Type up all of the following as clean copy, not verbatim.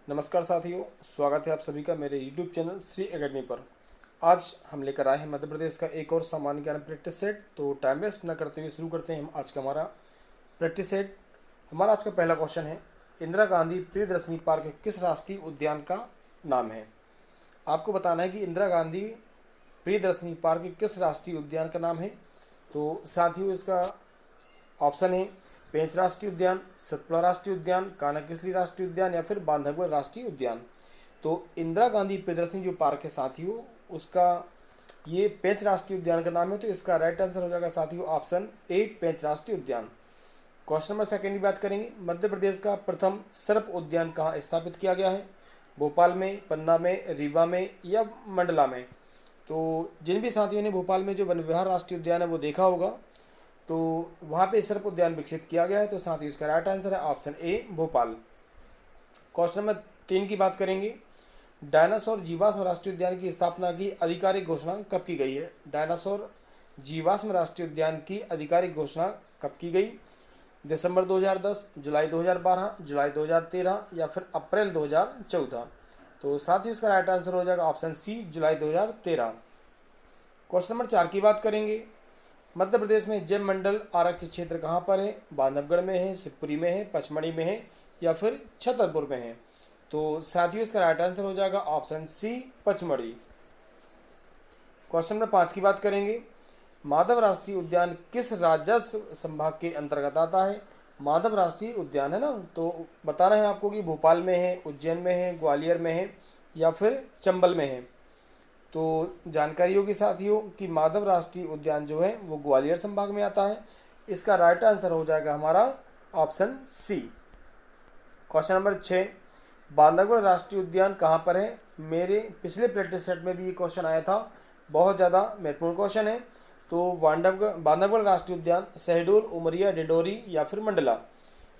नमस्कार साथियों, स्वागत है आप सभी का मेरे YouTube चैनल श्री एकेडमी पर। आज हम लेकर आए हैं मध्य प्रदेश का एक और सामान्य ज्ञान प्रैक्टिस सेट। तो टाइम वेस्ट न करते हुए शुरू करते हैं हम आज का हमारा प्रैक्टिस सेट। हमारा आज का पहला क्वेश्चन है, इंदिरा गांधी प्रियदर्शनी पार्क किस राष्ट्रीय उद्यान का नाम है। आपको बताना है कि इंदिरा गांधी प्रियदर्शनी पार्क किस राष्ट्रीय उद्यान का नाम है। तो साथियों, इसका ऑप्शन है पेंच राष्ट्रीय उद्यान, सतपुड़ा राष्ट्रीय उद्यान, कान्हा-किसली राष्ट्रीय उद्यान या फिर बांधवगढ़ राष्ट्रीय उद्यान। तो इंदिरा गांधी प्रियदर्शनी जो पार्क है साथियों, उसका ये पेंच राष्ट्रीय उद्यान का नाम है। तो इसका राइट आंसर हो जाएगा साथियों ऑप्शन ए, पेंच राष्ट्रीय उद्यान। क्वेश्चन नंबर सेकेंड की बात करेंगे, मध्य प्रदेश का प्रथम सर्प उद्यान कहाँ स्थापित किया गया है। भोपाल में, पन्ना में, रीवा में या मंडला में। तो जिन भी साथियों ने भोपाल में जो वन विहार राष्ट्रीय उद्यान है वो देखा होगा, तो वहाँ पे सर्प उद्यान विकसित किया गया है। तो साथ ही इसका राइट आंसर है option A, Bhopal. Question number 3 की बात करेंगे, डायनासोर जीवाश्म राष्ट्रीय उद्यान की स्थापना की आधिकारिक घोषणा कब की गई है। डायनासोर जीवाश्म राष्ट्रीय उद्यान की आधिकारिक घोषणा कब की गई। दिसंबर 2010, जुलाई 2012, जुलाई 2013 या फिर अप्रैल 2014। तो साथ ही उसका राइट आंसर हो जाएगा ऑप्शन सी, जुलाई 2013। क्वेश्चन नंबर 4 की बात करेंगे, मध्य प्रदेश में जैव मंडल आरक्षित क्षेत्र कहाँ पर है। बांधवगढ़ में है, शिवपुरी में है, पचमढ़ी में है या फिर छतरपुर में है। तो साथियों, इसका राइट आंसर हो जाएगा option C, Pachmarhi. Question number 5 की बात करेंगे, माधव राष्ट्रीय उद्यान किस राजस्व संभाग के अंतर्गत आता है। माधव राष्ट्रीय उद्यान है ना, तो बताना है आपको कि भोपाल में है, उज्जैन में है, ग्वालियर में है या फिर चंबल में है। तो जानकारी होगी साथियों कि माधव राष्ट्रीय उद्यान जो है वो ग्वालियर संभाग में आता है। इसका राइट आंसर हो जाएगा हमारा option C. Question number 6, Bandhavgarh राष्ट्रीय उद्यान कहाँ पर है। मेरे पिछले प्रैक्टिस सेट में भी ये क्वेश्चन आया था, बहुत ज़्यादा महत्वपूर्ण क्वेश्चन है। तो बांधवगढ़ राष्ट्रीय उद्यान शहडोल, उमरिया, डिडोरी या फिर मंडला।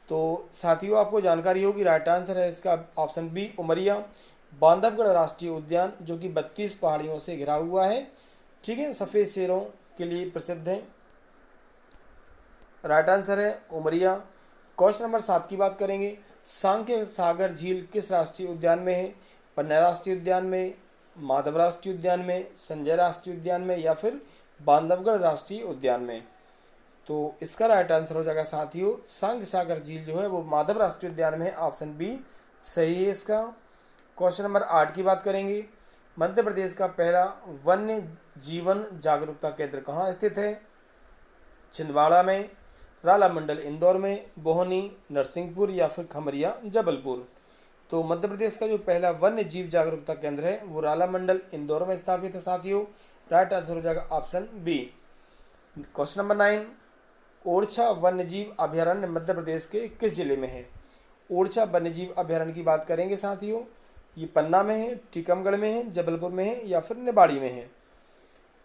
तो साथियों, आपको जानकारी होगी, राइट आंसर है इसका ऑप्शन बी, उमरिया। बांधवगढ़ राष्ट्रीय उद्यान जो कि 32 पहाड़ियों से घिरा हुआ है, ठीक है, सफ़ेद शेरों के लिए प्रसिद्ध है। राइट आंसर है उमरिया। क्वेश्चन नंबर 7 की बात करेंगे, सांख्य सागर झील किस राष्ट्रीय उद्यान में है। पन्ना राष्ट्रीय उद्यान में, माधव राष्ट्रीय उद्यान में, संजय राष्ट्रीय उद्यान में या फिर बांधवगढ़ राष्ट्रीय उद्यान में। तो इसका राइट आंसर हो जाएगा साथियों, सांख्य सागर झील जो है वो माधव राष्ट्रीय उद्यान में है, ऑप्शन बी सही है इसका। क्वेश्चन नंबर 8 की बात करेंगे, मध्य प्रदेश का पहला वन्य जीवन जागरूकता केंद्र कहाँ स्थित है। छिंदवाड़ा में, राला मंडल इंदौर में, बोहनी नरसिंहपुर या फिर खमरिया जबलपुर। तो मध्य प्रदेश का जो पहला वन्य जीव जागरूकता केंद्र है वो राला मंडल इंदौर में स्थापित है साथियों। राइट आंसर हो जाएगा option B. Question number 9, Orchha वन्यजीव अभयारण्य मध्य प्रदेश के किस जिले में है। ओरछा वन्यजीव अभयारण्य की बात करेंगे साथियों, ये पन्ना में है, टीकमगढ़ में है, जबलपुर में है या फिर निवाड़ी में है।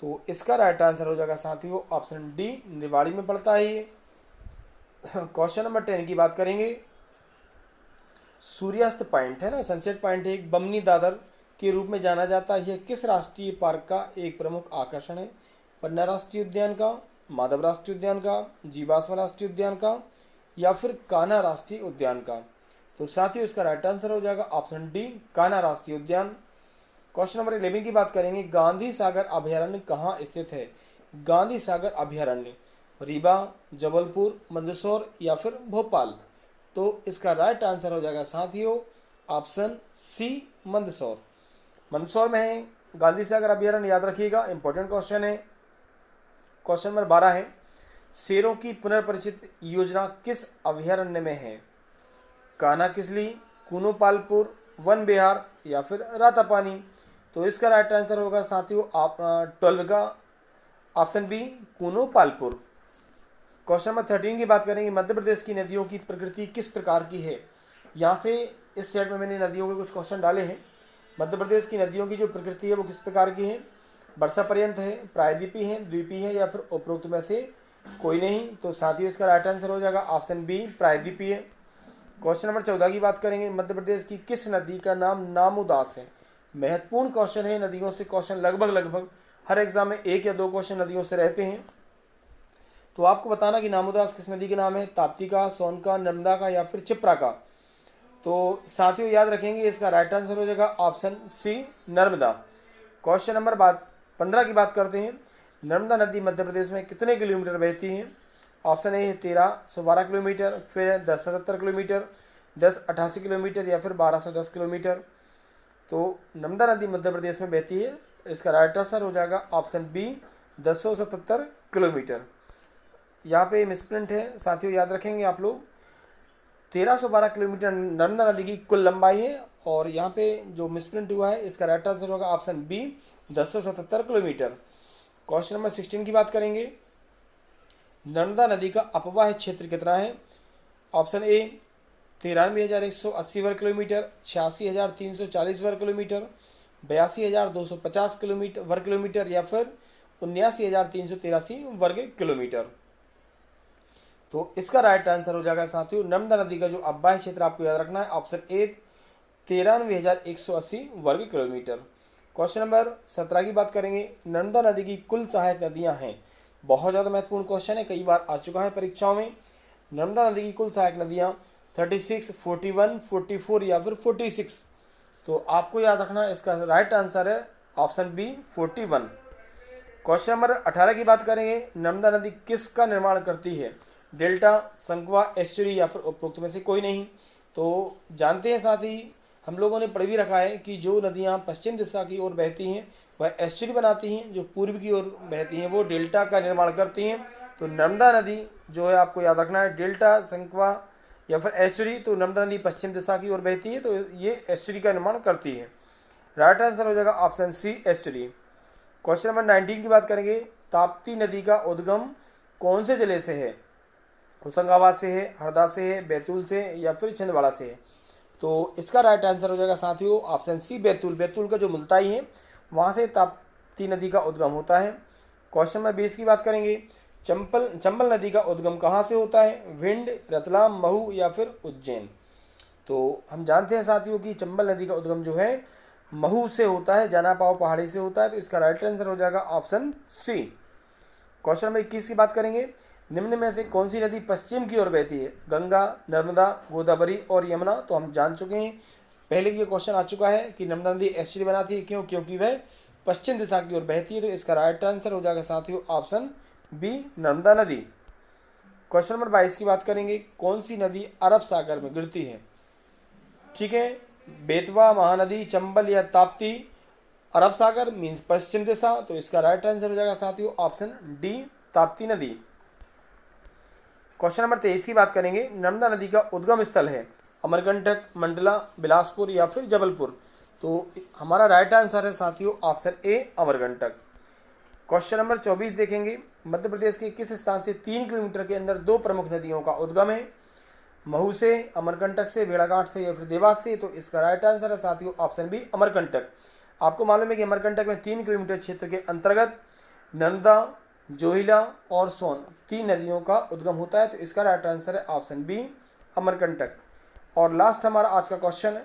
तो इसका राइट आंसर हो जाएगा साथियों ऑप्शन डी, निवाड़ी में पड़ता है ये। क्वेश्चन नंबर 10 की बात करेंगे, सूर्यास्त पॉइंट है ना, सनसेट पॉइंट है, एक बमनी दादर के रूप में जाना जाता है। यह किस राष्ट्रीय पार्क का एक प्रमुख आकर्षण है। पन्ना राष्ट्रीय उद्यान का, माधव राष्ट्रीय उद्यान का, जीवाश्म राष्ट्रीय उद्यान का या फिर कान्हा राष्ट्रीय उद्यान का। तो साथियों, इसका राइट आंसर हो जाएगा ऑप्शन डी, कान्हा राष्ट्रीय उद्यान। क्वेश्चन नंबर 11 की बात करेंगे, गांधी सागर अभयारण्य कहाँ स्थित है। गांधी सागर अभयारण्य रीवा, जबलपुर, मंदसौर या फिर भोपाल। तो इसका राइट आंसर हो जाएगा साथियों ऑप्शन सी, मंदसौर। मंदसौर में है गांधी सागर अभयारण्य, याद रखिएगा, इंपॉर्टेंट क्वेश्चन है। क्वेश्चन नंबर 12 है, शेरों की पुनर्परिचित योजना किस अभयारण्य में है। कान्हा-किसली, कूनो-पालपुर, वन विहार या फिर रातापानी। तो इसका राइट आंसर होगा साथियों आप 12 का ऑप्शन बी, कूनो-पालपुर। क्वेश्चन नंबर 13 की बात करेंगे, मध्य प्रदेश की नदियों की प्रकृति किस प्रकार की है। यहाँ से इस सेट में मैंने नदियों के कुछ क्वेश्चन डाले हैं। मध्य प्रदेश की नदियों की जो प्रकृति है वो किस प्रकार की है। वर्षा पर्यंत है, प्रायद्वीपीय है, द्वीपीय है या फिर उपरोक्त में से कोई नहीं। तो साथियों, इसका राइट आंसर हो जाएगा ऑप्शन बी, प्रायद्वीपीय। क्वेश्चन नंबर 14 की बात करेंगे, मध्य प्रदेश की किस नदी का नाम नामोदास है। महत्वपूर्ण क्वेश्चन है, नदियों से क्वेश्चन लगभग हर एग्जाम में 1 या 2 क्वेश्चन नदियों से रहते हैं। तो आपको बताना कि नामोदास किस नदी के नाम है, ताप्ती का, सोन का, नर्मदा का या फिर क्षिप्रा का। तो साथियों याद रखेंगे इसका राइट आंसर हो जाएगा option C Narmada. Question number 15 की बात करते हैं। नर्मदा नदी मध्य प्रदेश में कितने किलोमीटर बहती है? ऑप्शन ए है 1312 किलोमीटर, फिर 1077 किलोमीटर, 1088 किलोमीटर या फिर 1210 किलोमीटर। तो नर्मदा नदी मध्य प्रदेश में बहती है, इसका राइट आंसर हो जाएगा ऑप्शन बी 1077 किलोमीटर। यहाँ पे मिसप्रिंट है साथियों, याद रखेंगे आप लोग। 1312 किलोमीटर नर्मदा नदी की कुल लंबाई है और यहाँ पे जो मिसप्रिंट हुआ है इसका राइट आंसर होगा option B 1077 kilometre. Question number 16 की बात करेंगे। नर्मदा नदी का अपवाह क्षेत्र कितना है? ऑप्शन ए 93,180 वर्ग किलोमीटर, 86,340 वर्ग किलोमीटर, 82,250 किलोमीटर वर्ग किलोमीटर या फिर 79,383 वर्ग किलोमीटर। तो इसका राइट आंसर हो जाएगा साथियों नर्मदा नदी का जो अपवाह क्षेत्र आपको याद रखना है ऑप्शन ए 93,180 वर्ग किलोमीटर। क्वेश्चन नंबर 17 की बात करेंगे। नर्मदा नदी की कुल सहायक नदियां हैं, बहुत ज़्यादा महत्वपूर्ण क्वेश्चन है, कई बार आ चुका है परीक्षाओं में। नर्मदा नदी की कुल सहायक नदियां 36, 41, 44 या फिर 46। तो आपको याद रखना इसका राइट आंसर है ऑप्शन बी 41। क्वेश्चन नंबर 18 की बात करेंगे। नर्मदा नदी किसका निर्माण करती है? डेल्टा, संकवा, एस्चुरी या फिर उपरोक्त में से कोई नहीं। तो जानते हैं साथ ही हम लोगों ने पढ़ भी रखा है कि जो नदियां पश्चिम दिशा की ओर बहती हैं वह एस्चुरी बनाती हैं, जो पूर्व की ओर बहती हैं वो डेल्टा का निर्माण करती हैं। तो नर्मदा नदी जो है आपको याद रखना है डेल्टा, संकवा या फिर एस्चुरी। तो नर्मदा नदी पश्चिम दिशा की ओर बहती है तो ये एस्चुरी का निर्माण करती है। राइट आंसर हो जाएगा option C estuary. Question number 19 की बात करेंगे। ताप्ती नदी का उद्गम कौन से जिले से है? होशंगाबाद से है, हरदा से है, बैतूल से या फिर छिंदवाड़ा से है। तो इसका राइट आंसर हो जाएगा साथियों ऑप्शन सी बैतूल। बैतूल का जो मुल्ताई है वहाँ से ताप्ती नदी का उद्गम होता है। क्वेश्चन नंबर 20 की बात करेंगे। चंबल नदी का उद्गम कहाँ से होता है? भिंड, रतलाम, महू या फिर उज्जैन। तो हम जानते हैं साथियों कि चंबल नदी का उद्गम जो है महू से होता है, जनापाव पहाड़ी से होता है। तो इसका राइट आंसर हो जाएगा ऑप्शन सी। क्वेश्चन नंबर 21 की बात करेंगे। निम्न में से कौन सी नदी पश्चिम की ओर बहती है? गंगा, नर्मदा, गोदावरी और यमुना। तो हम जान चुके हैं, पहले ये क्वेश्चन आ चुका है कि नर्मदा नदी एस्चुरी बनाती है, क्यों? क्योंकि वह पश्चिम दिशा की ओर बहती है। तो इसका राइट आंसर हो जाएगा साथियों ऑप्शन बी नर्मदा नदी। क्वेश्चन नंबर 22 की बात करेंगे। कौन सी नदी अरब सागर में गिरती है? ठीक है, बेतवा, महानदी, चंबल या ताप्ती। अरब सागर मीन्स पश्चिम दिशा। तो इसका राइट आंसर हो जाएगा साथियों ऑप्शन डी ताप्ती नदी। क्वेश्चन नंबर 23 की बात करेंगे। नर्मदा नदी का उद्गम स्थल है अमरकंटक, मंडला, बिलासपुर या फिर जबलपुर। तो हमारा राइट आंसर है साथियों option A Amarkantak. Question number 24 देखेंगे। मध्य प्रदेश के किस स्थान से 3 किलोमीटर के अंदर 2 प्रमुख नदियों का उद्गम है? महू से, अमरकंटक से, भेड़ाघाट से या फिर देवास से। तो इसका राइट आंसर है साथियों ऑप्शन बी अमरकंटक। आपको मालूम है कि अमरकंटक में 3 किलोमीटर क्षेत्र के अंतर्गत नर्मदा, जोहिला और सोन 3 नदियों का उद्गम होता है। तो इसका राइट आंसर है ऑप्शन बी अमरकंटक। और लास्ट हमारा आज का क्वेश्चन है।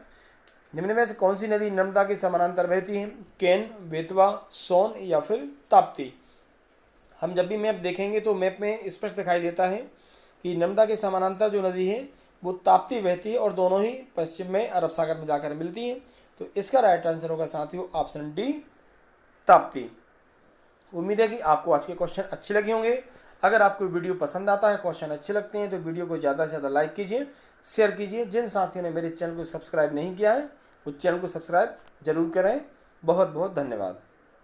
निम्न में से कौन सी नदी नर्मदा के समानांतर बहती है? केन, बेतवा, सोन या फिर ताप्ती। हम जब भी मैप देखेंगे तो मैप में स्पष्ट दिखाई देता है कि नर्मदा के समानांतर जो नदी है वो ताप्ती बहती है और दोनों ही पश्चिम में अरब सागर में जाकर मिलती है। तो इसका राइट आंसर होगा साथियों ऑप्शन डी ताप्ती। उम्मीद है कि आपको आज के क्वेश्चन अच्छे लगे होंगे। अगर आपको वीडियो पसंद आता है, क्वेश्चन अच्छे लगते हैं तो वीडियो को ज़्यादा से ज़्यादा लाइक कीजिए, शेयर कीजिए। जिन साथियों ने मेरे चैनल को सब्सक्राइब नहीं किया है वो चैनल को सब्सक्राइब जरूर करें। बहुत बहुत धन्यवाद।